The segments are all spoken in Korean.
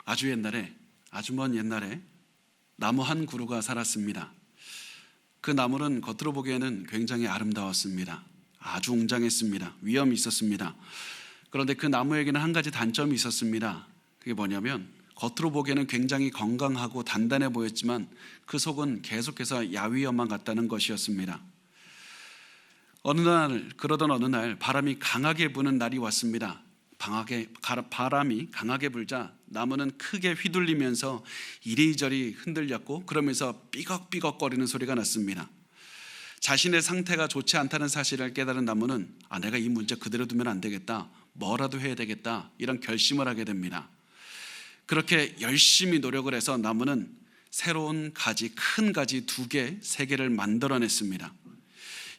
아주 옛날에, 아주 먼 옛날에 나무 한 그루가 살았습니다. 그 나무는 겉으로 보기에는 굉장히 아름다웠습니다. 아주 웅장했습니다. 위험이 있었습니다. 그런데 그 나무에게는 한 가지 단점이 있었습니다. 그게 뭐냐면 겉으로 보기에는 굉장히 건강하고 단단해 보였지만 그 속은 계속해서 야위험만 같다는 것이었습니다. 그러던 어느 날 바람이 강하게 부는 날이 왔습니다. 바람이 강하게 불자 나무는 크게 휘둘리면서 이리저리 흔들렸고 그러면서 삐걱삐걱거리는 소리가 났습니다. 자신의 상태가 좋지 않다는 사실을 깨달은 나무는 내가 이 문제 그대로 두면 안 되겠다, 뭐라도 해야 되겠다, 이런 결심을 하게 됩니다. 그렇게 열심히 노력을 해서 나무는 새로운 가지, 큰 가지 2개, 3개를 만들어냈습니다.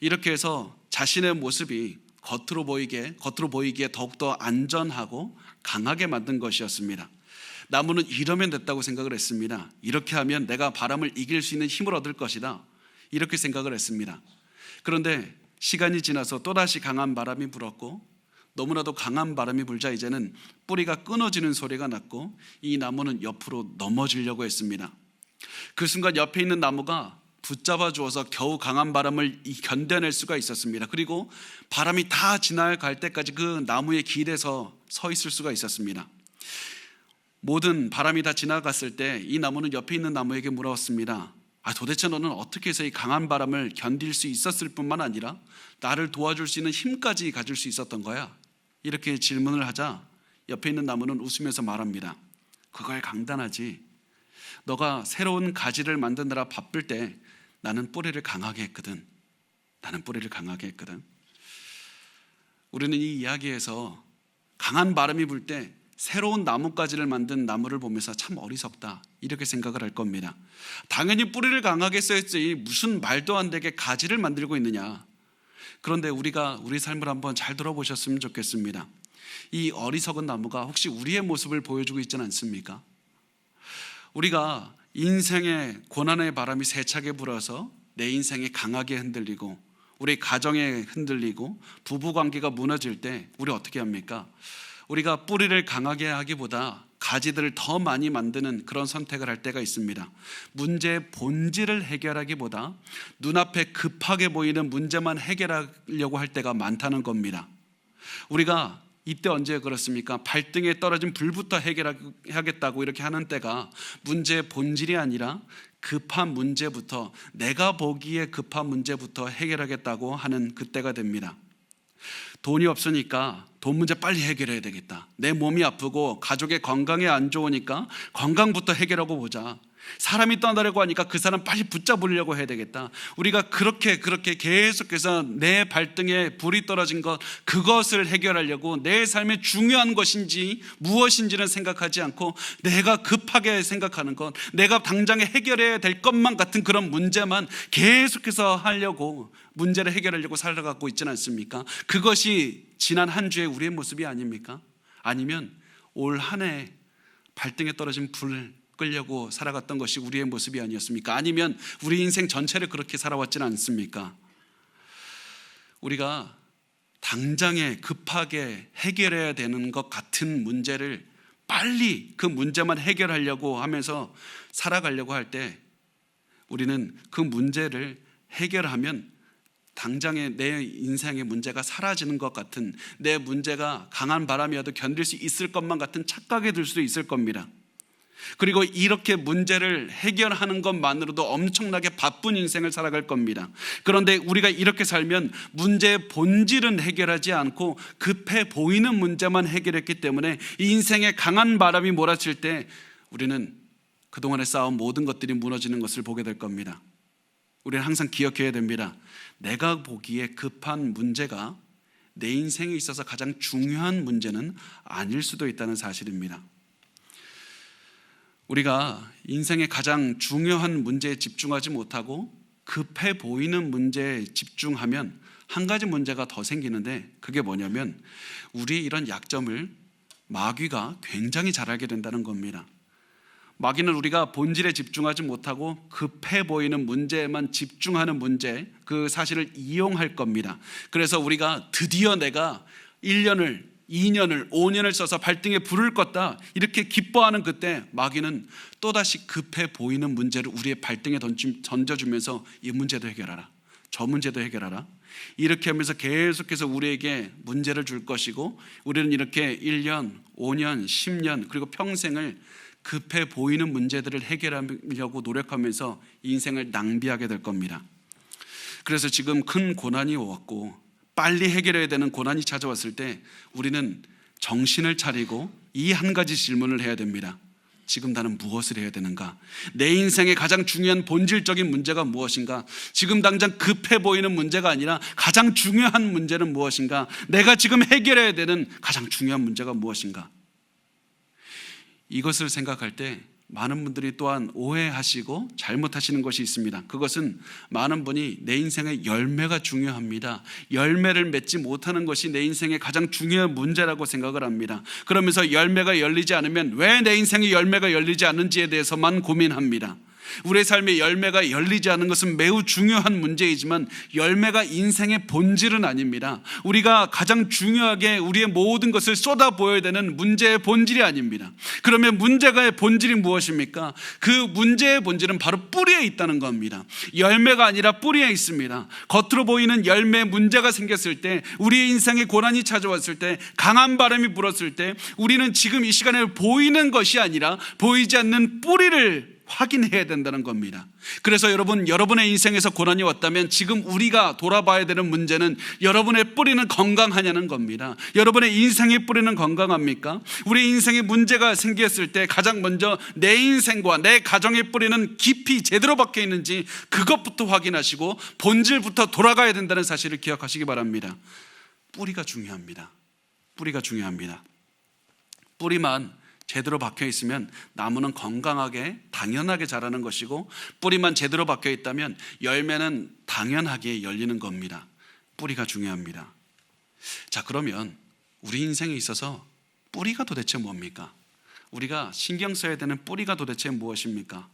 이렇게 해서 자신의 모습이 겉으로 보이기에 더욱더 안전하고 강하게 만든 것이었습니다. 나무는 이러면 됐다고 생각을 했습니다. 이렇게 하면 내가 바람을 이길 수 있는 힘을 얻을 것이다, 이렇게 생각을 했습니다. 그런데 시간이 지나서 또다시 강한 바람이 불었고 너무나도 강한 바람이 불자 이제는 뿌리가 끊어지는 소리가 났고 이 나무는 옆으로 넘어지려고 했습니다. 그 순간 옆에 있는 나무가 붙잡아 주어서 겨우 강한 바람을 견뎌낼 수가 있었습니다. 그리고 바람이 다 지나갈 때까지 그 나무의 길에서 서 있을 수가 있었습니다. 모든 바람이 다 지나갔을 때 이 나무는 옆에 있는 나무에게 물었습니다. 도대체 너는 어떻게 해서 이 강한 바람을 견딜 수 있었을 뿐만 아니라 나를 도와줄 수 있는 힘까지 가질 수 있었던 거야? 이렇게 질문을 하자 옆에 있는 나무는 웃으면서 말합니다. 그거야 간단하지. 너가 새로운 가지를 만드느라 바쁠 때 나는 뿌리를 강하게 했거든. 우리는 이 이야기에서 강한 바람이 불 때 새로운 나뭇가지를 만든 나무를 보면서 참 어리석다, 이렇게 생각을 할 겁니다. 당연히 뿌리를 강하게 써야지 무슨 말도 안 되게 가지를 만들고 있느냐. 그런데 우리가 우리 삶을 한번 잘 돌아보셨으면 좋겠습니다. 이 어리석은 나무가 혹시 우리의 모습을 보여주고 있지는 않습니까? 우리가 인생의 고난의 바람이 세차게 불어서 내 인생이 강하게 흔들리고 우리 가정에 흔들리고 부부관계가 무너질 때 우리 어떻게 합니까? 우리가 뿌리를 강하게 하기보다 가지들을 더 많이 만드는 그런 선택을 할 때가 있습니다. 문제의 본질을 해결하기보다 눈앞에 급하게 보이는 문제만 해결하려고 할 때가 많다는 겁니다. 우리가 이때 언제 그렇습니까? 발등에 떨어진 불부터 해결하겠다고 이렇게 하는 때가 문제의 본질이 아니라 급한 문제부터, 내가 보기에 급한 문제부터 해결하겠다고 하는 그때가 됩니다. 돈이 없으니까 돈 문제 빨리 해결해야 되겠다. 내 몸이 아프고 가족의 건강에 안 좋으니까 건강부터 해결하고 보자. 사람이 떠나려고 하니까 그 사람 빨리 붙잡으려고 해야 되겠다. 우리가 그렇게 계속해서 내 발등에 불이 떨어진 것, 그것을 해결하려고 내 삶에 중요한 것인지 무엇인지는 생각하지 않고 내가 급하게 생각하는 것, 내가 당장에 해결해야 될 것만 같은 그런 문제만 계속해서 하려고, 문제를 해결하려고 살아가고 있지는 않습니까? 그것이 지난 한 주의 우리의 모습이 아닙니까? 아니면 올 한 해 발등에 떨어진 불 끌려고 살아갔던 것이 우리의 모습이 아니었습니까? 아니면 우리 인생 전체를 그렇게 살아왔지는 않습니까? 우리가 당장에 급하게 해결해야 되는 것 같은 문제를 빨리 그 문제만 해결하려고 하면서 살아가려고 할 때 우리는 그 문제를 해결하면 당장에 내 인생의 문제가 사라지는 것 같은, 내 문제가 강한 바람이어도 견딜 수 있을 것만 같은 착각에 들 수도 있을 겁니다. 그리고 이렇게 문제를 해결하는 것만으로도 엄청나게 바쁜 인생을 살아갈 겁니다. 그런데 우리가 이렇게 살면 문제의 본질은 해결하지 않고 급해 보이는 문제만 해결했기 때문에 이 인생에 강한 바람이 몰아칠 때 우리는 그동안에 쌓아온 모든 것들이 무너지는 것을 보게 될 겁니다. 우리는 항상 기억해야 됩니다. 내가 보기에 급한 문제가 내 인생에 있어서 가장 중요한 문제는 아닐 수도 있다는 사실입니다. 우리가 인생의 가장 중요한 문제에 집중하지 못하고 급해 보이는 문제에 집중하면 한 가지 문제가 더 생기는데, 그게 뭐냐면 우리의 이런 약점을 마귀가 굉장히 잘 알게 된다는 겁니다. 마귀는 우리가 본질에 집중하지 못하고 급해 보이는 문제에만 집중하는 그 사실을 이용할 겁니다. 그래서 우리가 드디어 내가 1년을 2년을 5년을 써서 발등에 불을 껐다 이렇게 기뻐하는 그때 마귀는 또다시 급해 보이는 문제를 우리의 발등에 던져주면서 이 문제도 해결하라, 저 문제도 해결하라, 이렇게 하면서 계속해서 우리에게 문제를 줄 것이고, 우리는 이렇게 1년, 5년, 10년 그리고 평생을 급해 보이는 문제들을 해결하려고 노력하면서 인생을 낭비하게 될 겁니다. 그래서 지금 큰 고난이 왔고 빨리 해결해야 되는 고난이 찾아왔을 때 우리는 정신을 차리고 이 한 가지 질문을 해야 됩니다. 지금 나는 무엇을 해야 되는가? 내 인생의 가장 중요한 본질적인 문제가 무엇인가? 지금 당장 급해 보이는 문제가 아니라 가장 중요한 문제는 무엇인가? 내가 지금 해결해야 되는 가장 중요한 문제가 무엇인가? 이것을 생각할 때 많은 분들이 또한 오해하시고 잘못하시는 것이 있습니다. 그것은 많은 분이 내 인생의 열매가 중요합니다, 열매를 맺지 못하는 것이 내 인생의 가장 중요한 문제라고 생각을 합니다. 그러면서 열매가 열리지 않으면 왜 내 인생의 열매가 열리지 않는지에 대해서만 고민합니다. 우리의 삶의 열매가 열리지 않는 것은 매우 중요한 문제이지만 열매가 인생의 본질은 아닙니다. 우리가 가장 중요하게 우리의 모든 것을 쏟아부어야 되는 문제의 본질이 아닙니다. 그러면 문제의 본질이 무엇입니까? 그 문제의 본질은 바로 뿌리에 있다는 겁니다. 열매가 아니라 뿌리에 있습니다. 겉으로 보이는 열매 문제가 생겼을 때, 우리의 인생에 고난이 찾아왔을 때, 강한 바람이 불었을 때 우리는 지금 이 시간에 보이는 것이 아니라 보이지 않는 뿌리를 확인해야 된다는 겁니다. 그래서 여러분의 인생에서 고난이 왔다면 지금 우리가 돌아봐야 되는 문제는 여러분의 뿌리는 건강하냐는 겁니다. 여러분의 인생의 뿌리는 건강합니까? 우리 인생에 문제가 생겼을 때 가장 먼저 내 인생과 내 가정의 뿌리는 깊이 제대로 박혀 있는지 그것부터 확인하시고 본질부터 돌아가야 된다는 사실을 기억하시기 바랍니다. 뿌리가 중요합니다. 뿌리가 중요합니다. 뿌리만 제대로 박혀 있으면 나무는 건강하게 당연하게 자라는 것이고, 뿌리만 제대로 박혀 있다면 열매는 당연하게 열리는 겁니다. 뿌리가 중요합니다. 자, 그러면 우리 인생에 있어서 뿌리가 도대체 뭡니까? 우리가 신경 써야 되는 뿌리가 도대체 무엇입니까?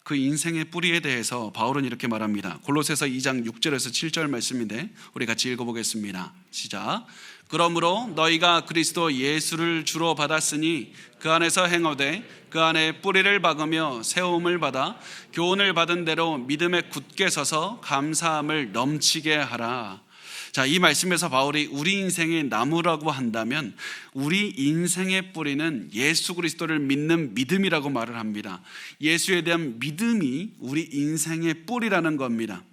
그 인생의 뿌리에 대해서 바울은 이렇게 말합니다. 골로새서 2장 6절에서 7절 말씀인데 우리 같이 읽어보겠습니다. 시작. 그러므로 너희가 그리스도 예수를 주로 받았으니 그 안에서 행하되 그 안에 뿌리를 박으며 세움을 받아 교훈을 받은 대로 믿음에 굳게 서서 감사함을 넘치게 하라. 자, 이 말씀에서 바울이 우리 인생의 나무라고 한다면 우리 인생의 뿌리는 예수 그리스도를 믿는 믿음이라고 말을 합니다. 예수에 대한 믿음이 우리 인생의 뿌리라는 겁니다.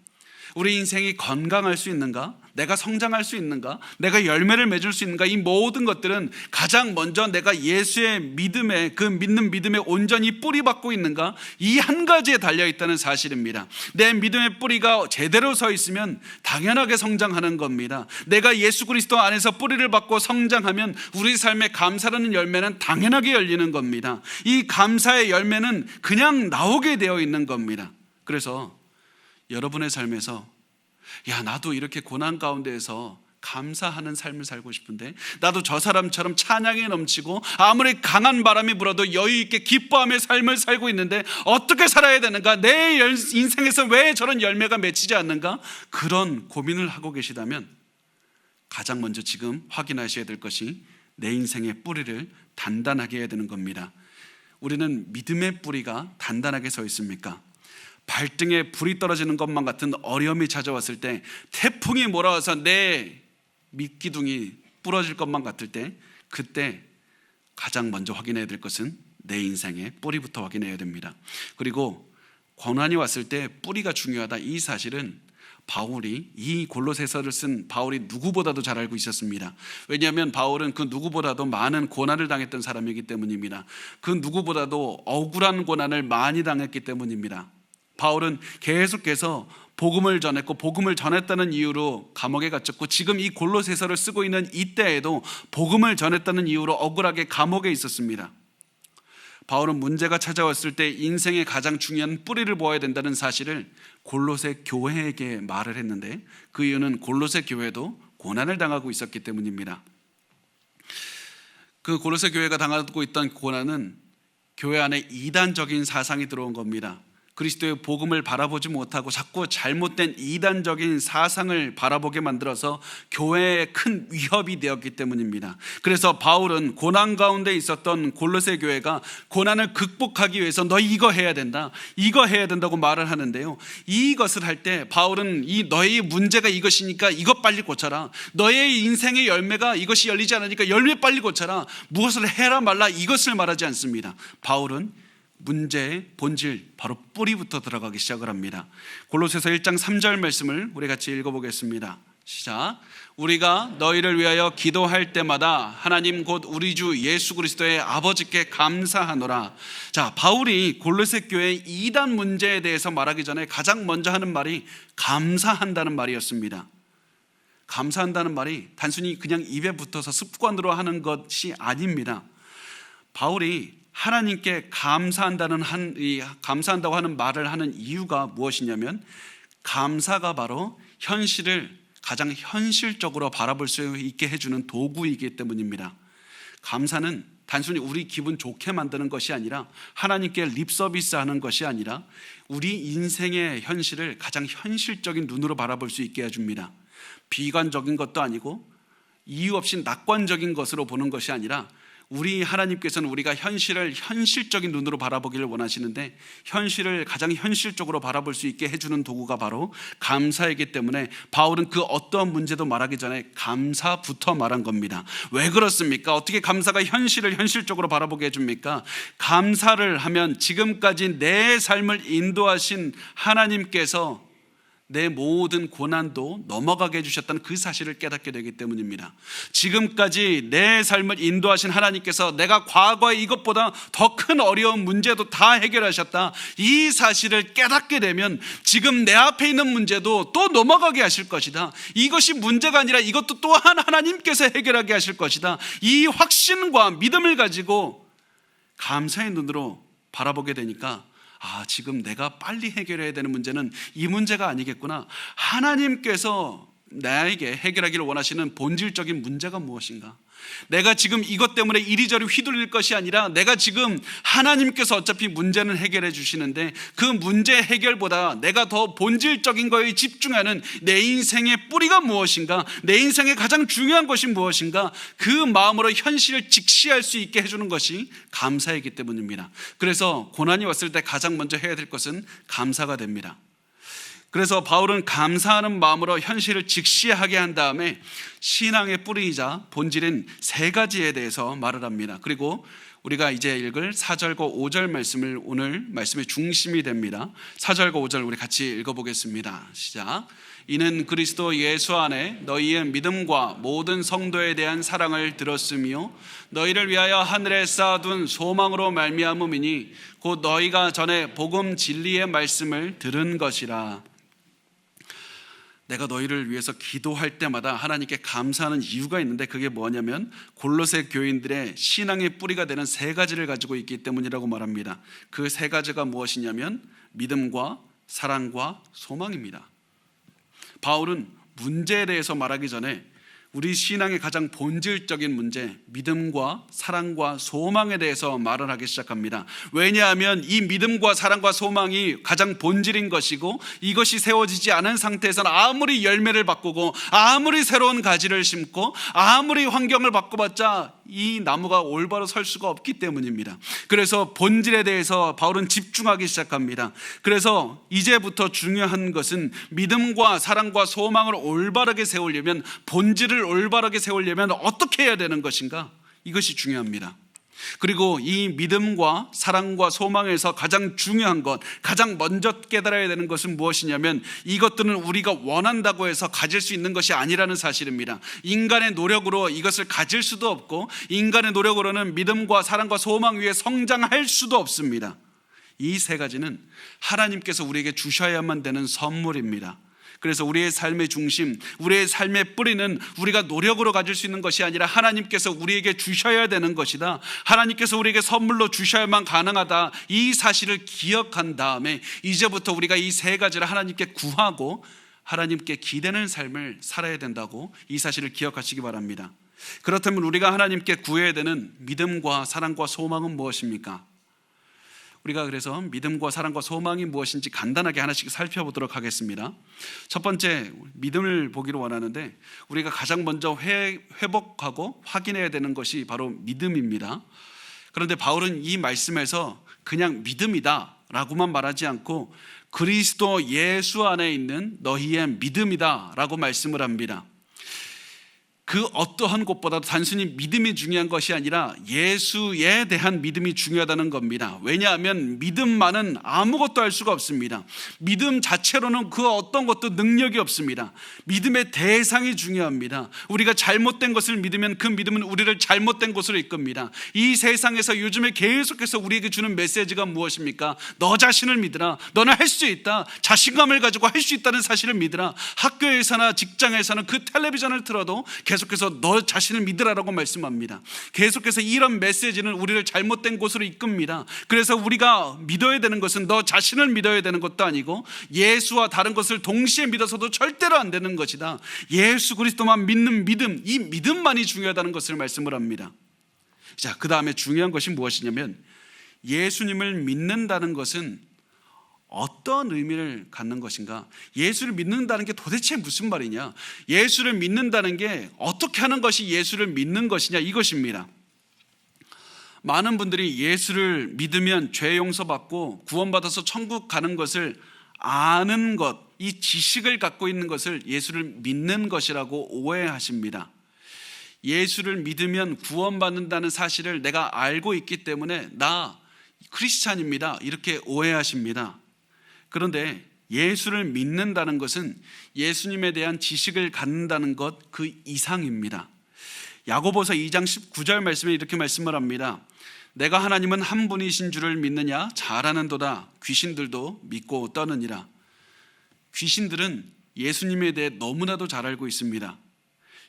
우리 인생이 건강할 수 있는가? 내가 성장할 수 있는가? 내가 열매를 맺을 수 있는가? 이 모든 것들은 가장 먼저 내가 예수의 믿음에, 그 믿는 믿음에 온전히 뿌리박고 있는가? 이 한 가지에 달려있다는 사실입니다. 내 믿음의 뿌리가 제대로 서 있으면 당연하게 성장하는 겁니다. 내가 예수 그리스도 안에서 뿌리를 박고 성장하면 우리 삶에 감사라는 열매는 당연하게 열리는 겁니다. 이 감사의 열매는 그냥 나오게 되어 있는 겁니다. 그래서 여러분의 삶에서 나도 이렇게 고난 가운데에서 감사하는 삶을 살고 싶은데, 나도 저 사람처럼 찬양이 넘치고 아무리 강한 바람이 불어도 여유 있게 기뻐하며 삶을 살고 있는데 어떻게 살아야 되는가? 내 인생에서 왜 저런 열매가 맺히지 않는가? 그런 고민을 하고 계시다면 가장 먼저 지금 확인하셔야 될 것이 내 인생의 뿌리를 단단하게 해야 되는 겁니다. 우리는 믿음의 뿌리가 단단하게 서 있습니까? 발등에 불이 떨어지는 것만 같은 어려움이 찾아왔을 때, 태풍이 몰아와서 내 밑기둥이 부러질 것만 같을 때, 그때 가장 먼저 확인해야 될 것은 내 인생의 뿌리부터 확인해야 됩니다. 그리고 고난이 왔을 때 뿌리가 중요하다, 이 사실은 바울이, 이 골로새서를 쓴 바울이 누구보다도 잘 알고 있었습니다. 왜냐하면 바울은 그 누구보다도 많은 고난을 당했던 사람이기 때문입니다. 그 누구보다도 억울한 고난을 많이 당했기 때문입니다. 바울은 계속해서 복음을 전했고 복음을 전했다는 이유로 감옥에 갇혔고, 지금 이 골로새서를 쓰고 있는 이때에도 복음을 전했다는 이유로 억울하게 감옥에 있었습니다. 바울은 문제가 찾아왔을 때 인생의 가장 중요한 뿌리를 보아야 된다는 사실을 골로새 교회에게 말을 했는데, 그 이유는 골로새 교회도 고난을 당하고 있었기 때문입니다. 그 골로새 교회가 당하고 있던 고난은 교회 안에 이단적인 사상이 들어온 겁니다. 그리스도의 복음을 바라보지 못하고 자꾸 잘못된 이단적인 사상을 바라보게 만들어서 교회에 큰 위협이 되었기 때문입니다. 그래서 바울은 고난 가운데 있었던 골로새 교회가 고난을 극복하기 위해서 너희 이거 해야 된다, 이거 해야 된다고 말을 하는데요, 이것을 할 때 바울은 이 너희 문제가 이것이니까 이것 빨리 고쳐라, 너의 인생의 열매가 이것이 열리지 않으니까 열매 빨리 고쳐라, 무엇을 해라 말라 이것을 말하지 않습니다. 바울은 문제의 본질, 바로 뿌리부터 들어가기 시작을 합니다. 골로새서 1장 3절 말씀을 우리 같이 읽어보겠습니다. 시작. 우리가 너희를 위하여 기도할 때마다 하나님 곧 우리 주 예수 그리스도의 아버지께 감사하노라. 자, 바울이 골로새 교회의 이단 문제에 대해서 말하기 전에 가장 먼저 하는 말이 감사한다는 말이었습니다. 감사한다는 말이 단순히 그냥 입에 붙어서 습관으로 하는 것이 아닙니다. 바울이 하나님께 감사한다고 하는 말을 하는 이유가 무엇이냐면, 감사가 바로 현실을 가장 현실적으로 바라볼 수 있게 해주는 도구이기 때문입니다. 감사는 단순히 우리 기분 좋게 만드는 것이 아니라, 하나님께 립서비스 하는 것이 아니라 우리 인생의 현실을 가장 현실적인 눈으로 바라볼 수 있게 해줍니다. 비관적인 것도 아니고 이유 없이 낙관적인 것으로 보는 것이 아니라, 우리 하나님께서는 우리가 현실을 현실적인 눈으로 바라보기를 원하시는데, 현실을 가장 현실적으로 바라볼 수 있게 해주는 도구가 바로 감사이기 때문에 바울은 그 어떠한 문제도 말하기 전에 감사부터 말한 겁니다. 왜 그렇습니까? 어떻게 감사가 현실을 현실적으로 바라보게 해줍니까? 감사를 하면 지금까지 내 삶을 인도하신 하나님께서 내 모든 고난도 넘어가게 해주셨다는 그 사실을 깨닫게 되기 때문입니다. 지금까지 내 삶을 인도하신 하나님께서 내가 과거에 이것보다 더 큰 어려운 문제도 다 해결하셨다, 이 사실을 깨닫게 되면 지금 내 앞에 있는 문제도 또 넘어가게 하실 것이다, 이것이 문제가 아니라 이것도 또한 하나님께서 해결하게 하실 것이다, 이 확신과 믿음을 가지고 감사의 눈으로 바라보게 되니까, 지금 내가 빨리 해결해야 되는 문제는 이 문제가 아니겠구나, 하나님께서 나에게 해결하기를 원하시는 본질적인 문제가 무엇인가, 내가 지금 이것 때문에 이리저리 휘둘릴 것이 아니라, 내가 지금 하나님께서 어차피 문제는 해결해 주시는데 그 문제 해결보다 내가 더 본질적인 거에 집중하는 내 인생의 뿌리가 무엇인가, 내 인생의 가장 중요한 것이 무엇인가, 그 마음으로 현실을 직시할 수 있게 해주는 것이 감사이기 때문입니다. 그래서 고난이 왔을 때 가장 먼저 해야 될 것은 감사가 됩니다. 그래서 바울은 감사하는 마음으로 현실을 직시하게 한 다음에 신앙의 뿌리이자 본질인 세 가지에 대해서 말을 합니다. 그리고 우리가 이제 읽을 4절과 5절 말씀을 오늘 말씀의 중심이 됩니다. 4절과 5절 우리 같이 읽어보겠습니다. 시작. 이는 그리스도 예수 안에 너희의 믿음과 모든 성도에 대한 사랑을 들었으며 너희를 위하여 하늘에 쌓아둔 소망으로 말미암음이니 곧 너희가 전에 복음 진리의 말씀을 들은 것이라. 내가 너희를 위해서 기도할 때마다 하나님께 감사하는 이유가 있는데, 그게 뭐냐면 골로새 교인들의 신앙의 뿌리가 되는 세 가지를 가지고 있기 때문이라고 말합니다. 그 세 가지가 무엇이냐면 믿음과 사랑과 소망입니다. 바울은 문제에 대해서 말하기 전에 우리 신앙의 가장 본질적인 문제, 믿음과 사랑과 소망에 대해서 말을 하기 시작합니다. 왜냐하면 이 믿음과 사랑과 소망이 가장 본질인 것이고, 이것이 세워지지 않은 상태에서는 아무리 열매를 바꾸고 아무리 새로운 가지를 심고 아무리 환경을 바꿔봤자 이 나무가 올바로 설 수가 없기 때문입니다. 그래서 본질에 대해서 바울은 집중하기 시작합니다. 그래서 이제부터 중요한 것은 믿음과 사랑과 소망을 올바르게 세우려면, 본질을 올바르게 세우려면 어떻게 해야 되는 것인가, 이것이 중요합니다. 그리고 이 믿음과 사랑과 소망에서 가장 중요한 것, 가장 먼저 깨달아야 되는 것은 무엇이냐면, 이것들은 우리가 원한다고 해서 가질 수 있는 것이 아니라는 사실입니다. 인간의 노력으로 이것을 가질 수도 없고, 인간의 노력으로는 믿음과 사랑과 소망 위에 성장할 수도 없습니다. 이 세 가지는 하나님께서 우리에게 주셔야만 되는 선물입니다. 그래서 우리의 삶의 중심, 우리의 삶의 뿌리는 우리가 노력으로 가질 수 있는 것이 아니라 하나님께서 우리에게 주셔야 되는 것이다, 하나님께서 우리에게 선물로 주셔야만 가능하다, 이 사실을 기억한 다음에 이제부터 우리가 이 세 가지를 하나님께 구하고 하나님께 기대는 삶을 살아야 된다고 이 사실을 기억하시기 바랍니다. 그렇다면 우리가 하나님께 구해야 되는 믿음과 사랑과 소망은 무엇입니까? 우리가 그래서 믿음과 사랑과 소망이 무엇인지 간단하게 하나씩 살펴보도록 하겠습니다. 첫 번째, 믿음을 보기로 원하는데 우리가 가장 먼저 회복하고 확인해야 되는 것이 바로 믿음입니다. 그런데 바울은 이 말씀에서 그냥 믿음이다 라고만 말하지 않고 그리스도 예수 안에 있는 너희의 믿음이다 라고 말씀을 합니다. 그 어떠한 것보다도 단순히 믿음이 중요한 것이 아니라 예수에 대한 믿음이 중요하다는 겁니다. 왜냐하면 믿음만은 아무것도 할 수가 없습니다. 믿음 자체로는 그 어떤 것도 능력이 없습니다. 믿음의 대상이 중요합니다. 우리가 잘못된 것을 믿으면 그 믿음은 우리를 잘못된 곳으로 이끕니다. 이 세상에서 요즘에 계속해서 우리에게 주는 메시지가 무엇입니까? 너 자신을 믿으라. 너는 할 수 있다. 자신감을 가지고 할 수 있다는 사실을 믿으라. 학교에서나 직장에서는 그 텔레비전을 틀어도 계속해서 너 자신을 믿으라라고 말씀합니다. 계속해서 이런 메시지는 우리를 잘못된 곳으로 이끕니다. 그래서 우리가 믿어야 되는 것은 너 자신을 믿어야 되는 것도 아니고 예수와 다른 것을 동시에 믿어서도 절대로 안 되는 것이다. 예수 그리스도만 믿는 믿음, 이 믿음만이 중요하다는 것을 말씀을 합니다. 자, 그 다음에 중요한 것이 무엇이냐면 예수님을 믿는다는 것은 어떤 의미를 갖는 것인가? 예수를 믿는다는 게 도대체 무슨 말이냐? 예수를 믿는다는 게 어떻게 하는 것이 예수를 믿는 것이냐? 이것입니다. 많은 분들이 예수를 믿으면 죄 용서받고 구원받아서 천국 가는 것을 아는 것, 이 지식을 갖고 있는 것을 예수를 믿는 것이라고 오해하십니다. 예수를 믿으면 구원받는다는 사실을 내가 알고 있기 때문에 나 크리스찬입니다, 이렇게 오해하십니다. 그런데 예수를 믿는다는 것은 예수님에 대한 지식을 갖는다는 것 그 이상입니다. 야고보서 2장 19절 말씀에 이렇게 말씀을 합니다. 내가 하나님은 한 분이신 줄을 믿느냐? 잘 아는도다. 귀신들도 믿고 떠느니라. 귀신들은 예수님에 대해 너무나도 잘 알고 있습니다.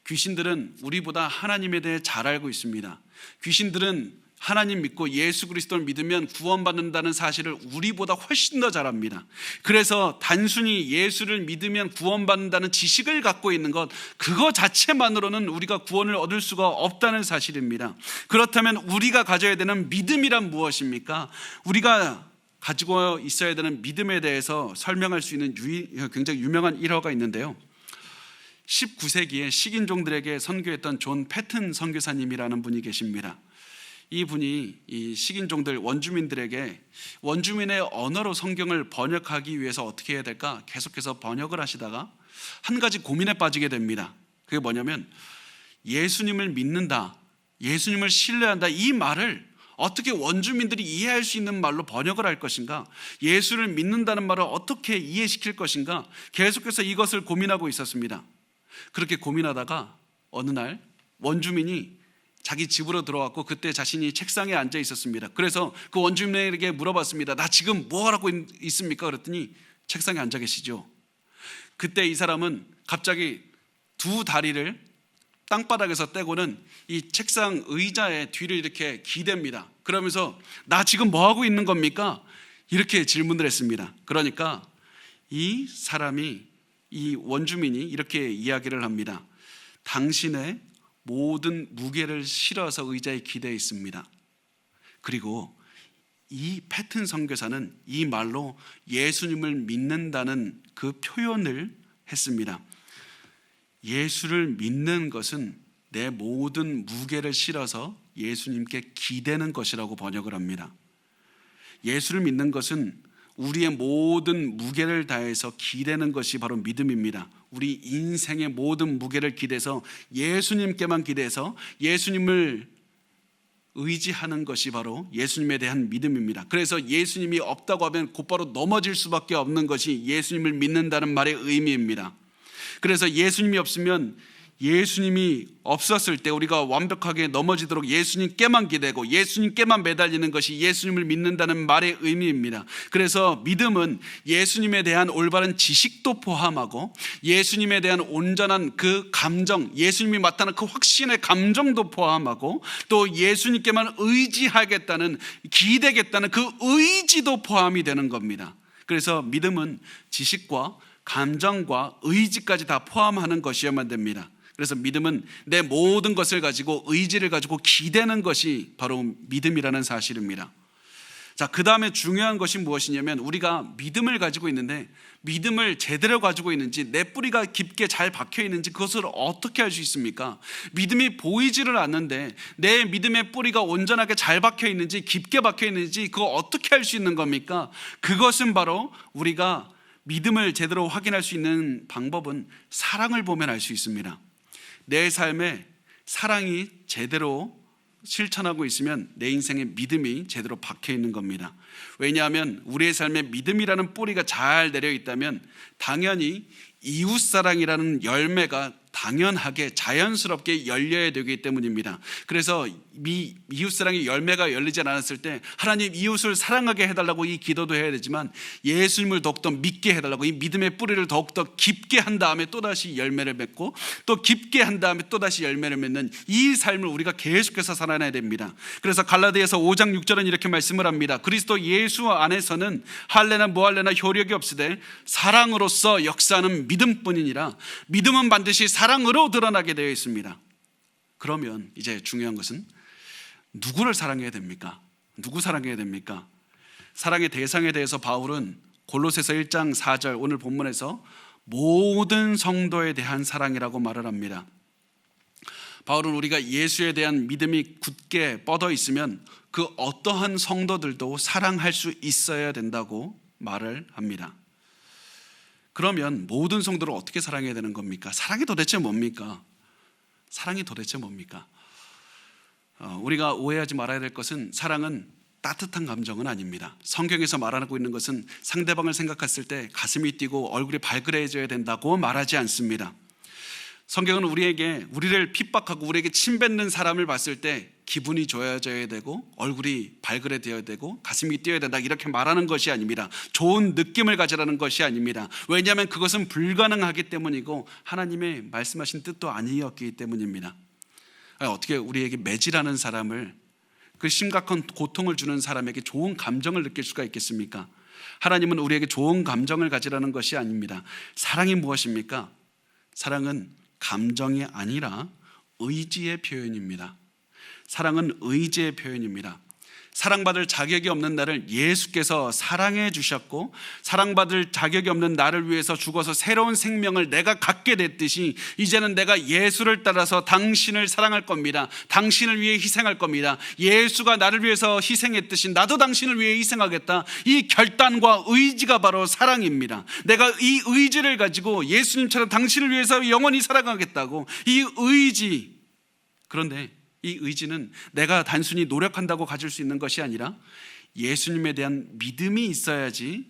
귀신들은 우리보다 하나님에 대해 잘 알고 있습니다. 귀신들은 하나님 믿고 예수 그리스도를 믿으면 구원받는다는 사실을 우리보다 훨씬 더 잘 압니다. 그래서 단순히 예수를 믿으면 구원받는다는 지식을 갖고 있는 것, 그거 자체만으로는 우리가 구원을 얻을 수가 없다는 사실입니다. 그렇다면 우리가 가져야 되는 믿음이란 무엇입니까? 우리가 가지고 있어야 되는 믿음에 대해서 설명할 수 있는 굉장히 유명한 일화가 있는데요. 19세기에 식인종들에게 선교했던 존 패튼 선교사님이라는 분이 계십니다. 이 분이 이 식인종들 원주민들에게 원주민의 언어로 성경을 번역하기 위해서 어떻게 해야 될까 계속해서 번역을 하시다가 한 가지 고민에 빠지게 됩니다. 그게 뭐냐면 예수님을 믿는다, 예수님을 신뢰한다, 이 말을 어떻게 원주민들이 이해할 수 있는 말로 번역을 할 것인가, 예수를 믿는다는 말을 어떻게 이해시킬 것인가, 계속해서 이것을 고민하고 있었습니다. 그렇게 고민하다가 어느 날 원주민이 자기 집으로 들어왔고 그때 자신이 책상에 앉아 있었습니다. 그래서 그 원주민에게 물어봤습니다. 나 지금 뭐 하고 있습니까? 그랬더니 책상에 앉아 계시죠. 그때 이 사람은 갑자기 두 다리를 땅바닥에서 떼고는 이 책상 의자의 뒤를 이렇게 기댑니다. 그러면서 나 지금 뭐 하고 있는 겁니까? 이렇게 질문을 했습니다. 그러니까 이 사람이, 이 원주민이 이렇게 이야기를 합니다. 당신의 모든 무게를 실어서 의자에 기대어 있습니다. 그리고 이 패튼 선교사는 이 말로 예수님을 믿는다는 그 표현을 했습니다. 예수를 믿는 것은 내 모든 무게를 실어서 예수님께 기대는 것이라고 번역을 합니다. 예수를 믿는 것은 우리의 모든 무게를 다해서 기대는 것이 바로 믿음입니다. 우리 인생의 모든 무게를 기대서 예수님께만 기대서 예수님을 의지하는 것이 바로 예수님에 대한 믿음입니다. 그래서 예수님이 없다고 하면 곧바로 넘어질 수밖에 없는 것이 예수님을 믿는다는 말의 의미입니다. 그래서 예수님이 없으면, 예수님이 없었을 때 우리가 완벽하게 넘어지도록 예수님께만 기대고 예수님께만 매달리는 것이 예수님을 믿는다는 말의 의미입니다. 그래서 믿음은 예수님에 대한 올바른 지식도 포함하고 예수님에 대한 온전한 그 감정, 예수님이 나타나는 그 확신의 감정도 포함하고 또 예수님께만 의지하겠다는, 기대겠다는 그 의지도 포함이 되는 겁니다. 그래서 믿음은 지식과 감정과 의지까지 다 포함하는 것이어야만 됩니다. 그래서 믿음은 내 모든 것을 가지고 의지를 가지고 기대는 것이 바로 믿음이라는 사실입니다. 자, 그 다음에 중요한 것이 무엇이냐면 우리가 믿음을 가지고 있는데 믿음을 제대로 가지고 있는지, 내 뿌리가 깊게 잘 박혀 있는지 그것을 어떻게 알 수 있습니까? 믿음이 보이지를 않는데 내 믿음의 뿌리가 온전하게 잘 박혀 있는지, 깊게 박혀 있는지 그거 어떻게 알 수 있는 겁니까? 그것은 바로 우리가 믿음을 제대로 확인할 수 있는 방법은 사랑을 보면 알 수 있습니다. 내 삶에 사랑이 제대로 실천하고 있으면 내 인생에 믿음이 제대로 박혀 있는 겁니다. 왜냐하면 우리의 삶에 믿음이라는 뿌리가 잘 내려 있다면 당연히 이웃사랑이라는 열매가 당연하게 자연스럽게 열려야 되기 때문입니다. 그래서 이웃사랑의 열매가 열리지 않았을 때 하나님 이웃을 사랑하게 해달라고 이 기도도 해야 되지만 예수님을 더욱더 믿게 해달라고 이 믿음의 뿌리를 더욱더 깊게 한 다음에 또다시 열매를 맺고 또 깊게 한 다음에 또다시 열매를 맺는 이 삶을 우리가 계속해서 살아내야 됩니다. 그래서 갈라디아서 5장 6절은 이렇게 말씀을 합니다. 그리스도 예수 안에서는 할례나 무할례나 효력이 없으되 사랑으로서 역사하는 믿음뿐이니라. 믿음은 반드시 사랑으로 드러나게 되어 있습니다. 그러면 이제 중요한 것은 누구를 사랑해야 됩니까? 누구 사랑해야 됩니까? 사랑의 대상에 대해서 바울은 골로새서 1장 4절 오늘 본문에서 모든 성도에 대한 사랑이라고 말을 합니다. 바울은 우리가 예수에 대한 믿음이 굳게 뻗어 있으면 그 어떠한 성도들도 사랑할 수 있어야 된다고 말을 합니다. 그러면 모든 성도를 어떻게 사랑해야 되는 겁니까? 사랑이 도대체 뭡니까? 사랑이 도대체 뭡니까? 우리가 오해하지 말아야 될 것은 사랑은 따뜻한 감정은 아닙니다. 성경에서 말하고 있는 것은 상대방을 생각했을 때 가슴이 뛰고 얼굴이 발그레해져야 된다고 말하지 않습니다. 성경은 우리를 핍박하고 우리에게 침뱉는 사람을 봤을 때 기분이 좋아져야 되고 얼굴이 발그레되어야 되고 가슴이 뛰어야 된다 이렇게 말하는 것이 아닙니다. 좋은 느낌을 가지라는 것이 아닙니다. 왜냐하면 그것은 불가능하기 때문이고 하나님의 말씀하신 뜻도 아니었기 때문입니다. 어떻게 우리에게 매질하는 사람을, 그 심각한 고통을 주는 사람에게 좋은 감정을 느낄 수가 있겠습니까? 하나님은 우리에게 좋은 감정을 가지라는 것이 아닙니다. 사랑이 무엇입니까? 사랑은 감정이 아니라 의지의 표현입니다. 사랑은 의지의 표현입니다. 사랑받을 자격이 없는 나를 예수께서 사랑해 주셨고 사랑받을 자격이 없는 나를 위해서 죽어서 새로운 생명을 내가 갖게 됐듯이 이제는 내가 예수를 따라서 당신을 사랑할 겁니다. 당신을 위해 희생할 겁니다. 예수가 나를 위해서 희생했듯이 나도 당신을 위해 희생하겠다. 이 결단과 의지가 바로 사랑입니다. 내가 이 의지를 가지고 예수님처럼 당신을 위해서 영원히 사랑하겠다고 이 의지, 그런데 이 의지는 내가 단순히 노력한다고 가질 수 있는 것이 아니라 예수님에 대한 믿음이 있어야지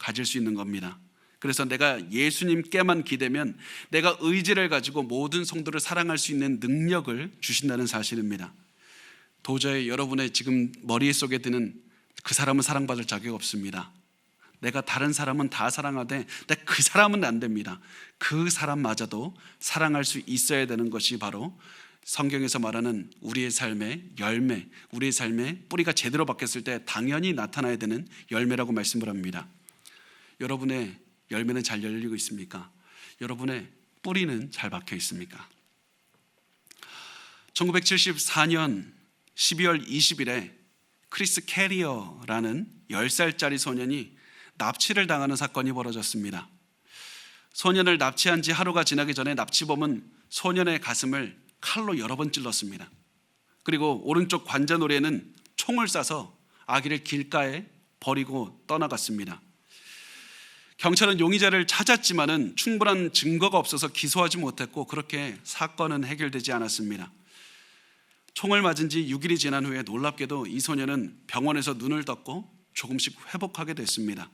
가질 수 있는 겁니다. 그래서 내가 예수님께만 기대면 내가 의지를 가지고 모든 성도를 사랑할 수 있는 능력을 주신다는 사실입니다. 도저히 여러분의 지금 머릿속에 드는 그 사람은 사랑받을 자격이 없습니다. 내가 다른 사람은 다 사랑하되 그 사람은 안 됩니다. 그 사람마저도 사랑할 수 있어야 되는 것이 바로 성경에서 말하는 우리의 삶의 열매, 우리의 삶의 뿌리가 제대로 박혔을 때 당연히 나타나야 되는 열매라고 말씀을 합니다. 여러분의 열매는 잘 열리고 있습니까? 여러분의 뿌리는 잘 박혀 있습니까? 1974년 12월 20일에 크리스 캐리어라는 10살짜리 소년이 납치를 당하는 사건이 벌어졌습니다. 소년을 납치한 지 하루가 지나기 전에 납치범은 소년의 가슴을 칼로 여러 번 찔렀습니다. 그리고 오른쪽 관자놀이에는 총을 쏴서 아기를 길가에 버리고 떠나갔습니다. 경찰은 용의자를 찾았지만은 충분한 증거가 없어서 기소하지 못했고 그렇게 사건은 해결되지 않았습니다. 총을 맞은 지 6일이 지난 후에 놀랍게도 이 소년은 병원에서 눈을 떴고 조금씩 회복하게 됐습니다.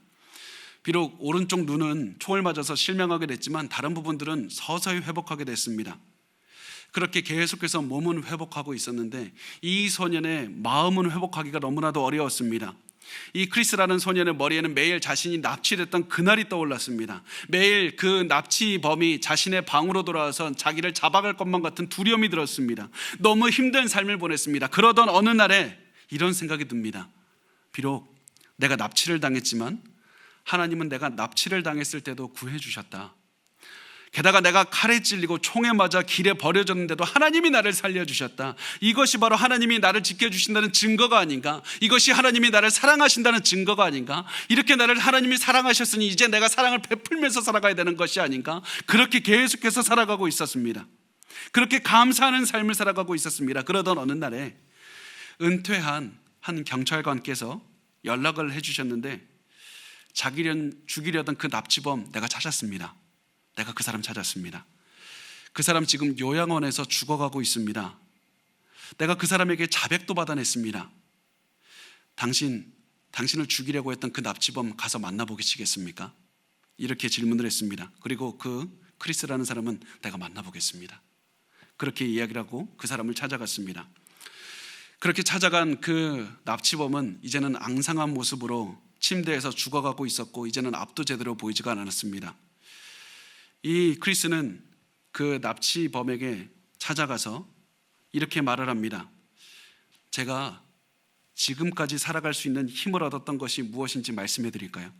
비록 오른쪽 눈은 총을 맞아서 실명하게 됐지만 다른 부분들은 서서히 회복하게 됐습니다. 그렇게 계속해서 몸은 회복하고 있었는데 이 소년의 마음은 회복하기가 너무나도 어려웠습니다. 이 크리스라는 소년의 머리에는 매일 자신이 납치됐던 그날이 떠올랐습니다. 매일 그 납치범이 자신의 방으로 돌아와서 자기를 잡아갈 것만 같은 두려움이 들었습니다. 너무 힘든 삶을 보냈습니다. 그러던 어느 날에 이런 생각이 듭니다. 비록 내가 납치를 당했지만 하나님은 내가 납치를 당했을 때도 구해주셨다. 게다가 내가 칼에 찔리고 총에 맞아 길에 버려졌는데도 하나님이 나를 살려주셨다. 이것이 바로 하나님이 나를 지켜주신다는 증거가 아닌가? 이것이 하나님이 나를 사랑하신다는 증거가 아닌가? 이렇게 나를 하나님이 사랑하셨으니 이제 내가 사랑을 베풀면서 살아가야 되는 것이 아닌가? 그렇게 계속해서 살아가고 있었습니다. 그렇게 감사하는 삶을 살아가고 있었습니다. 그러던 어느 날에 은퇴한 한 경찰관께서 연락을 해주셨는데 죽이려던 그 납치범 내가 찾았습니다. 내가 그 사람 찾았습니다. 그 사람 지금 요양원에서 죽어가고 있습니다. 내가 그 사람에게 자백도 받아냈습니다. 당신을 죽이려고 했던 그 납치범 가서 만나보시겠습니까? 이렇게 질문을 했습니다. 그리고 그 크리스라는 사람은 내가 만나보겠습니다. 그렇게 이야기를 하고 그 사람을 찾아갔습니다. 그렇게 찾아간 그 납치범은 이제는 앙상한 모습으로 침대에서 죽어가고 있었고 이제는 앞도 제대로 보이지가 않았습니다. 이 크리스는 그 납치범에게 찾아가서 이렇게 말을 합니다. 제가 지금까지 살아갈 수 있는 힘을 얻었던 것이 무엇인지 말씀해 드릴까요?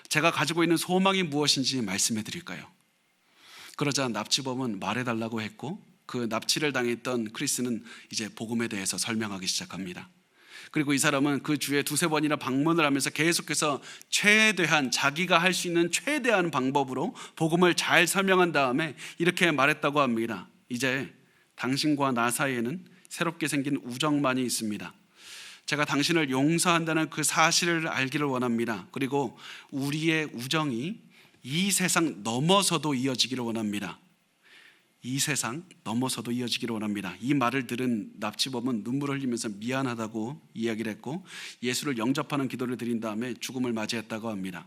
제가 가지고 있는 소망이 무엇인지 말씀해 드릴까요? 그러자 납치범은 말해달라고 했고 그 납치를 당했던 크리스는 이제 복음에 대해서 설명하기 시작합니다. 그리고 이 사람은 그 주에 두세 번이나 방문을 하면서 계속해서 최대한 자기가 할 수 있는 최대한 방법으로 복음을 잘 설명한 다음에 이렇게 말했다고 합니다. 이제 당신과 나 사이에는 새롭게 생긴 우정만이 있습니다. 제가 당신을 용서한다는 그 사실을 알기를 원합니다. 그리고 우리의 우정이 이 세상 넘어서도 이어지기를 원합니다. 이 세상 넘어서도 이어지기를 원합니다. 이 말을 들은 납치범은 눈물을 흘리면서 미안하다고 이야기를 했고 예수를 영접하는 기도를 드린 다음에 죽음을 맞이했다고 합니다.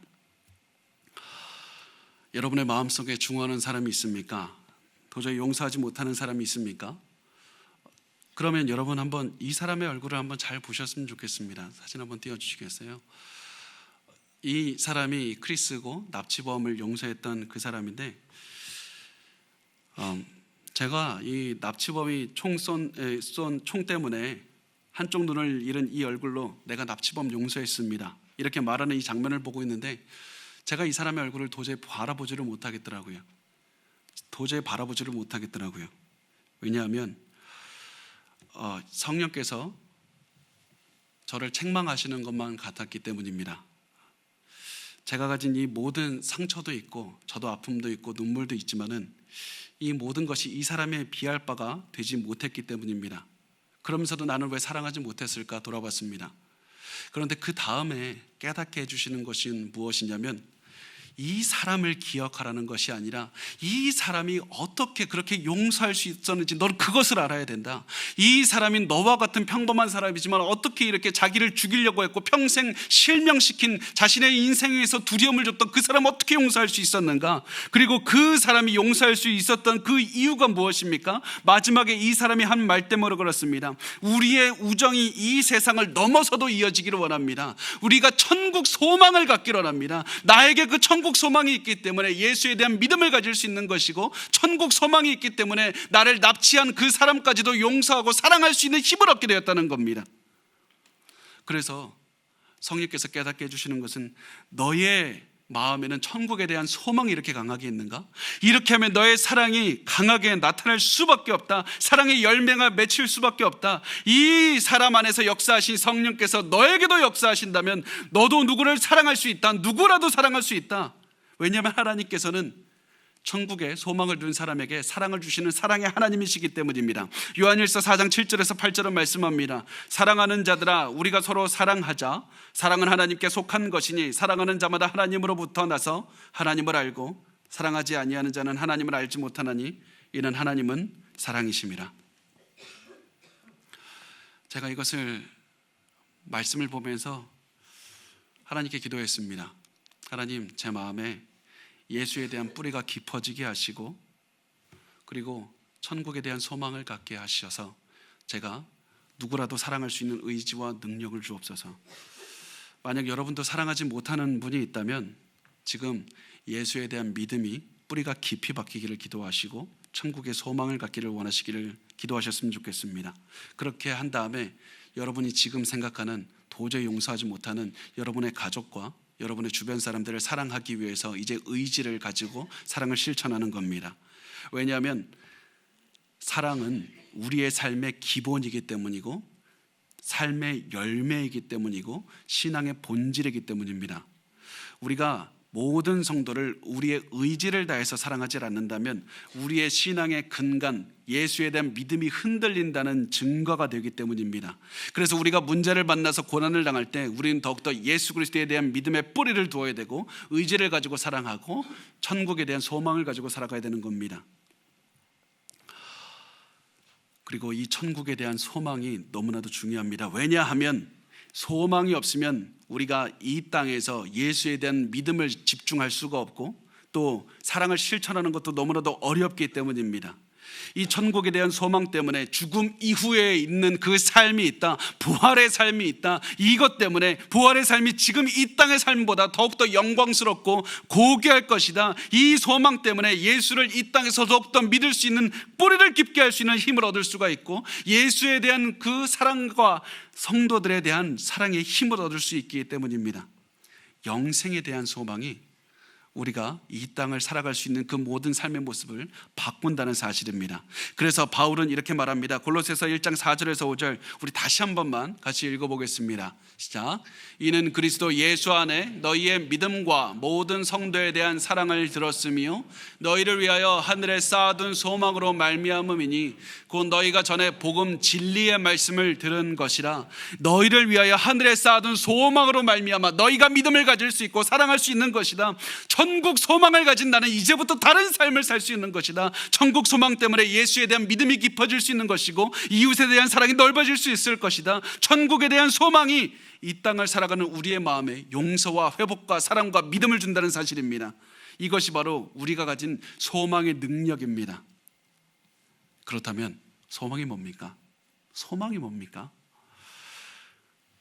여러분의 마음속에 중요한 사람이 있습니까? 도저히 용서하지 못하는 사람이 있습니까? 그러면 여러분 한번 이 사람의 얼굴을 한번 잘 보셨으면 좋겠습니다. 사진 한번 띄워주시겠어요? 이 사람이 크리스고 납치범을 용서했던 그 사람인데 제가 이 납치범이 쏜 총 때문에 한쪽 눈을 잃은 이 얼굴로 내가 납치범 용서했습니다. 이렇게 말하는 이 장면을 보고 있는데 제가 이 사람의 얼굴을 도저히 바라보지를 못하겠더라고요. 왜냐하면 성령께서 저를 책망하시는 것만 같았기 때문입니다. 제가 가진 이 모든 상처도 있고 저도 아픔도 있고 눈물도 있지만은 이 모든 것이 이 사람에 비할 바가 되지 못했기 때문입니다. 그러면서도 나는 왜 사랑하지 못했을까 돌아봤습니다. 그런데 그 다음에 깨닫게 해주시는 것은 무엇이냐면 이 사람을 기억하라는 것이 아니라 이 사람이 어떻게 그렇게 용서할 수 있었는지 너는 그것을 알아야 된다. 이 사람이 너와 같은 평범한 사람이지만 어떻게 이렇게 자기를 죽이려고 했고 평생 실명시킨 자신의 인생에서 두려움을 줬던 그 사람 어떻게 용서할 수 있었는가? 그리고 그 사람이 용서할 수 있었던 그 이유가 무엇입니까? 마지막에 이 사람이 한 말 때문에 그렇습니다. 우리의 우정이 이 세상을 넘어서도 이어지기를 원합니다. 우리가 천국 소망을 갖기를 원합니다. 나에게 그 천국 소망이 있기 때문에 예수에 대한 믿음을 가질 수 있는 것이고 천국 소망이 있기 때문에 나를 납치한 그 사람까지도 용서하고 사랑할 수 있는 힘을 얻게 되었다는 겁니다. 그래서 성령께서 깨닫게 해주시는 것은 너의 마음에는 천국에 대한 소망이 이렇게 강하게 있는가? 이렇게 하면 너의 사랑이 강하게 나타날 수밖에 없다. 사랑의 열매가 맺힐 수밖에 없다. 이 사람 안에서 역사하신 성령께서 너에게도 역사하신다면 너도 누구를 사랑할 수 있다. 누구라도 사랑할 수 있다. 왜냐하면 하나님께서는 천국에 소망을 둔 사람에게 사랑을 주시는 사랑의 하나님이시기 때문입니다. 요한일서 4장 7절에서 8절은 말씀합니다. 사랑하는 자들아 우리가 서로 사랑하자. 사랑은 하나님께 속한 것이니 사랑하는 자마다 하나님으로부터 나서 하나님을 알고 사랑하지 아니하는 자는 하나님을 알지 못하나니 이는 하나님은 사랑이심이라. 제가 이것을 말씀을 보면서 하나님께 기도했습니다. 하나님, 제 마음에 예수에 대한 뿌리가 깊어지게 하시고 그리고 천국에 대한 소망을 갖게 하셔서 제가 누구라도 사랑할 수 있는 의지와 능력을 주옵소서. 만약 여러분도 사랑하지 못하는 분이 있다면 지금 예수에 대한 믿음이 뿌리가 깊이 박히기를 기도하시고 천국의 소망을 갖기를 원하시기를 기도하셨으면 좋겠습니다. 그렇게 한 다음에 여러분이 지금 생각하는 도저히 용서하지 못하는 여러분의 가족과 여러분의 주변 사람들을 사랑하기 위해서 이제 의지를 가지고 사랑을 실천하는 겁니다. 왜냐하면 사랑은 우리의 삶의 기본이기 때문이고 삶의 열매이기 때문이고 신앙의 본질이기 때문입니다. 우리가 모든 성도를 우리의 의지를 다해서 사랑하지 않는다면 우리의 신앙의 근간, 예수에 대한 믿음이 흔들린다는 증거가 되기 때문입니다. 그래서 우리가 문제를 만나서 고난을 당할 때 우리는 더욱더 예수 그리스도에 대한 믿음의 뿌리를 두어야 되고 의지를 가지고 사랑하고 천국에 대한 소망을 가지고 살아가야 되는 겁니다. 그리고 이 천국에 대한 소망이 너무나도 중요합니다. 왜냐하면 소망이 없으면 우리가 이 땅에서 예수에 대한 믿음을 집중할 수가 없고 또 사랑을 실천하는 것도 너무나도 어렵기 때문입니다. 이 천국에 대한 소망 때문에 죽음 이후에 있는 그 삶이 있다, 부활의 삶이 있다. 이것 때문에 부활의 삶이 지금 이 땅의 삶보다 더욱더 영광스럽고 고귀할 것이다. 이 소망 때문에 예수를 이 땅에서 더욱더 믿을 수 있는, 뿌리를 깊게 할 수 있는 힘을 얻을 수가 있고 예수에 대한 그 사랑과 성도들에 대한 사랑의 힘을 얻을 수 있기 때문입니다. 영생에 대한 소망이 우리가 이 땅을 살아갈 수 있는 그 모든 삶의 모습을 바꾼다는 사실입니다. 그래서 바울은 이렇게 말합니다. 골로새서 1장 4절에서 5절 우리 다시 한 번만 같이 읽어보겠습니다. 시작. 이는 그리스도 예수 안에 너희의 믿음과 모든 성도에 대한 사랑을 들었으며 너희를 위하여 하늘에 쌓아둔 소망으로 말미암음이니 곧 너희가 전에 복음 진리의 말씀을 들은 것이라. 너희를 위하여 하늘에 쌓아둔 소망으로 말미암아 너희가 믿음을 가질 수 있고 사랑할 수 있는 것이다. 천국 소망을 가진 나는 이제부터 다른 삶을 살 수 있는 것이다. 천국 소망 때문에 예수에 대한 믿음이 깊어질 수 있는 것이고 이웃에 대한 사랑이 넓어질 수 있을 것이다. 천국에 대한 소망이 이 땅을 살아가는 우리의 마음에 용서와 회복과 사랑과 믿음을 준다는 사실입니다. 이것이 바로 우리가 가진 소망의 능력입니다. 그렇다면 소망이 뭡니까? 소망이 뭡니까?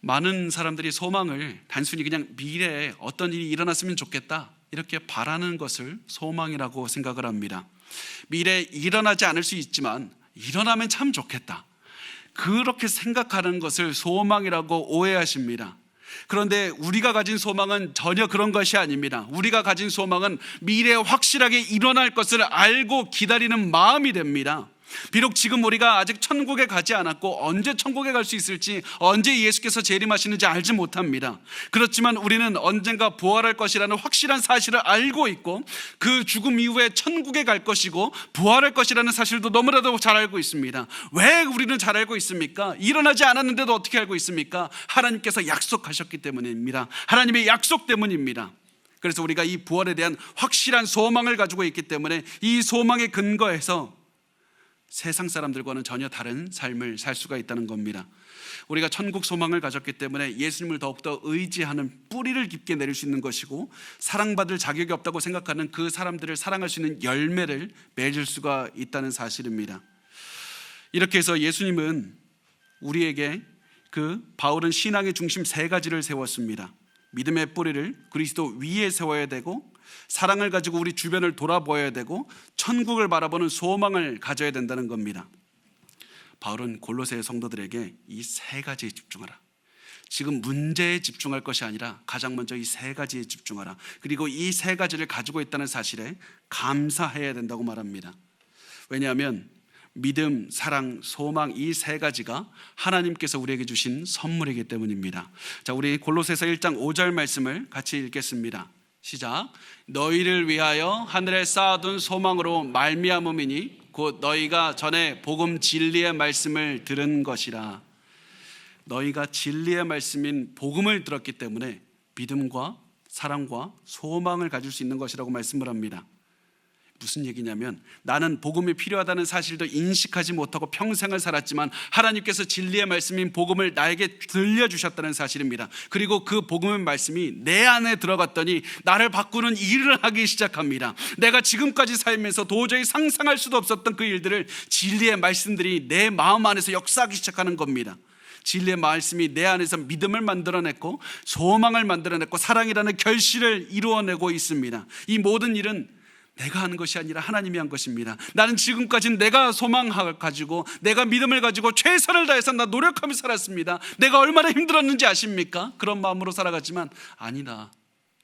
많은 사람들이 소망을 단순히 그냥 미래에 어떤 일이 일어났으면 좋겠다 이렇게 바라는 것을 소망이라고 생각을 합니다. 미래에 일어나지 않을 수 있지만 일어나면 참 좋겠다, 그렇게 생각하는 것을 소망이라고 오해하십니다. 그런데 우리가 가진 소망은 전혀 그런 것이 아닙니다. 우리가 가진 소망은 미래에 확실하게 일어날 것을 알고 기다리는 마음이 됩니다. 비록 지금 우리가 아직 천국에 가지 않았고 언제 천국에 갈 수 있을지, 언제 예수께서 재림하시는지 알지 못합니다. 그렇지만 우리는 언젠가 부활할 것이라는 확실한 사실을 알고 있고 그 죽음 이후에 천국에 갈 것이고 부활할 것이라는 사실도 너무나도 잘 알고 있습니다. 왜 우리는 잘 알고 있습니까? 일어나지 않았는데도 어떻게 알고 있습니까? 하나님께서 약속하셨기 때문입니다. 하나님의 약속 때문입니다. 그래서 우리가 이 부활에 대한 확실한 소망을 가지고 있기 때문에 이 소망의 근거에서 세상 사람들과는 전혀 다른 삶을 살 수가 있다는 겁니다. 우리가 천국 소망을 가졌기 때문에 예수님을 더욱더 의지하는, 뿌리를 깊게 내릴 수 있는 것이고 사랑받을 자격이 없다고 생각하는 그 사람들을 사랑할 수 있는 열매를 맺을 수가 있다는 사실입니다. 이렇게 해서 예수님은 우리에게 바울은 신앙의 중심 세 가지를 세웠습니다. 믿음의 뿌리를 그리스도 위에 세워야 되고, 사랑을 가지고 우리 주변을 돌아보아야 되고, 천국을 바라보는 소망을 가져야 된다는 겁니다. 바울은 골로새 성도들에게 이 세 가지에 집중하라, 지금 문제에 집중할 것이 아니라 가장 먼저 이 세 가지에 집중하라, 그리고 이 세 가지를 가지고 있다는 사실에 감사해야 된다고 말합니다. 왜냐하면 믿음, 사랑, 소망, 이 세 가지가 하나님께서 우리에게 주신 선물이기 때문입니다. 자, 우리 골로새서 1장 5절 말씀을 같이 읽겠습니다. 시작. 너희를 위하여 하늘에 쌓아둔 소망으로 말미암음이니 곧 너희가 전에 복음 진리의 말씀을 들은 것이라. 너희가 진리의 말씀인 복음을 들었기 때문에 믿음과 사랑과 소망을 가질 수 있는 것이라고 말씀을 합니다. 무슨 얘기냐면 나는 복음이 필요하다는 사실도 인식하지 못하고 평생을 살았지만 하나님께서 진리의 말씀인 복음을 나에게 들려주셨다는 사실입니다. 그리고 그 복음의 말씀이 내 안에 들어갔더니 나를 바꾸는 일을 하기 시작합니다. 내가 지금까지 살면서 도저히 상상할 수도 없었던 그 일들을 진리의 말씀들이 내 마음 안에서 역사하기 시작하는 겁니다. 진리의 말씀이 내 안에서 믿음을 만들어냈고 소망을 만들어냈고 사랑이라는 결실을 이루어내고 있습니다. 이 모든 일은 내가 하는 것이 아니라 하나님이 한 것입니다. 나는 지금까지는 내가 소망을 가지고 내가 믿음을 가지고 최선을 다해서 나 노력하며 살았습니다. 내가 얼마나 힘들었는지 아십니까? 그런 마음으로 살아갔지만 아니다,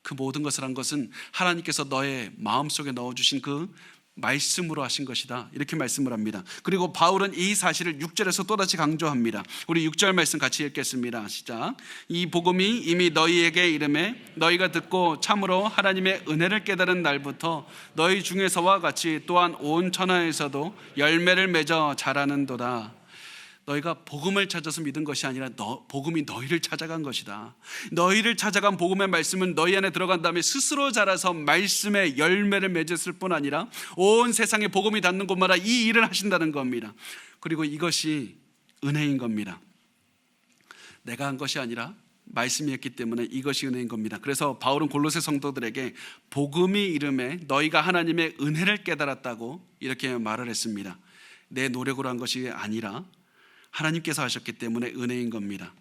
그 모든 것을 한 것은 하나님께서 너의 마음속에 넣어주신 그 말씀으로 하신 것이다, 이렇게 말씀을 합니다. 그리고 바울은 이 사실을 6절에서 또다시 강조합니다. 우리 6절 말씀 같이 읽겠습니다. 시작. 이 복음이 이미 너희에게 이르매 너희가 듣고 참으로 하나님의 은혜를 깨달은 날부터 너희 중에서와 같이 또한 온 천하에서도 열매를 맺어 자라는도다. 너희가 복음을 찾아서 믿은 것이 아니라 복음이 너희를 찾아간 것이다. 너희를 찾아간 복음의 말씀은 너희 안에 들어간 다음에 스스로 자라서 말씀의 열매를 맺었을 뿐 아니라 온 세상에 복음이 닿는 곳마다 이 일을 하신다는 겁니다. 그리고 이것이 은혜인 겁니다. 내가 한 것이 아니라 말씀이었기 때문에 이것이 은혜인 겁니다. 그래서 바울은 골로새 성도들에게 복음이 이름에 너희가 하나님의 은혜를 깨달았다고 이렇게 말을 했습니다. 내 노력으로 한 것이 아니라 하나님께서 하셨기 때문에 은혜인 겁니다.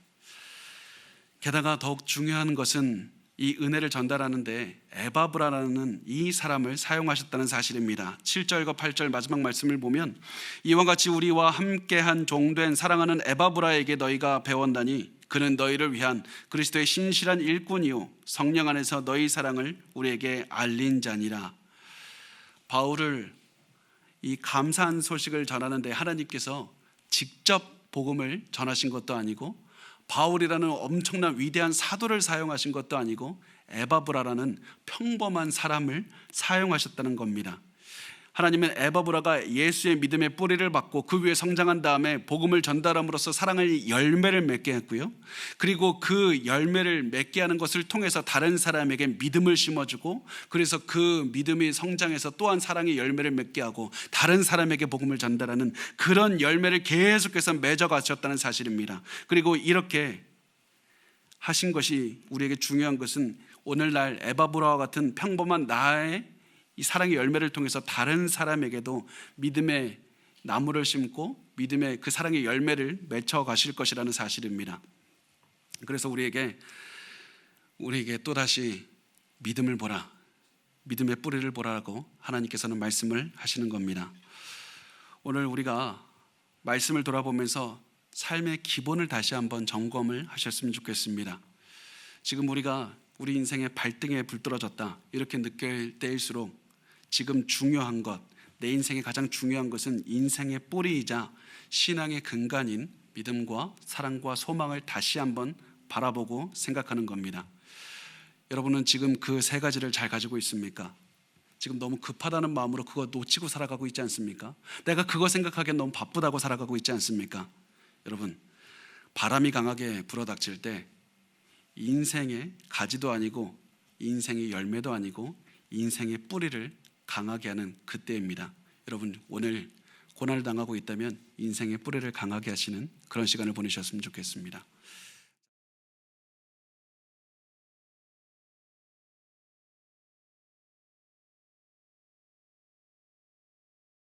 게다가 더욱 중요한 것은 이 은혜를 전달하는데 에바브라라는 이 사람을 사용하셨다는 사실입니다. 7절과 8절 마지막 말씀을 보면 이와 같이 우리와 함께한 종된 사랑하는 에바브라에게 너희가 배웠나니 그는 너희를 위한 그리스도의 신실한 일꾼이요 성령 안에서 너희 사랑을 우리에게 알린 자니라. 바울을 이 감사한 소식을 전하는데 하나님께서 직접 복음을 전하신 것도 아니고 바울이라는 엄청난 위대한 사도를 사용하신 것도 아니고 에바브라라는 평범한 사람을 사용하셨다는 겁니다. 하나님은 에바브라가 예수의 믿음의 뿌리를 받고 그 위에 성장한 다음에 복음을 전달함으로써 사랑의 열매를 맺게 했고요, 그리고 그 열매를 맺게 하는 것을 통해서 다른 사람에게 믿음을 심어주고 그래서 그 믿음이 성장해서 또한 사랑의 열매를 맺게 하고 다른 사람에게 복음을 전달하는 그런 열매를 계속해서 맺어가셨다는 사실입니다. 그리고 이렇게 하신 것이 우리에게 중요한 것은 오늘날 에바브라와 같은 평범한 나의 이 사랑의 열매를 통해서 다른 사람에게도 믿음의 나무를 심고 믿음의 그 사랑의 열매를 맺혀 가실 것이라는 사실입니다. 그래서 우리에게 또다시 믿음을 보라, 믿음의 뿌리를 보라고 하나님께서는 말씀을 하시는 겁니다. 오늘 우리가 말씀을 돌아보면서 삶의 기본을 다시 한번 점검을 하셨으면 좋겠습니다. 지금 우리가 우리 인생의 발등에 불 떨어졌다 이렇게 느낄 때일수록 지금 중요한 것, 내 인생의 가장 중요한 것은 인생의 뿌리이자 신앙의 근간인 믿음과 사랑과 소망을 다시 한번 바라보고 생각하는 겁니다. 여러분은 지금 그 세 가지를 잘 가지고 있습니까? 지금 너무 급하다는 마음으로 그거 놓치고 살아가고 있지 않습니까? 내가 그거 생각하기엔 너무 바쁘다고 살아가고 있지 않습니까? 여러분, 바람이 강하게 불어닥칠 때 인생의 가지도 아니고 인생의 열매도 아니고 인생의 뿌리를 강하게 하는 그때입니다. 여러분, 오늘 고난을 당하고 있다면 인생의 뿌리를 강하게 하시는 그런 시간을 보내셨으면 좋겠습니다.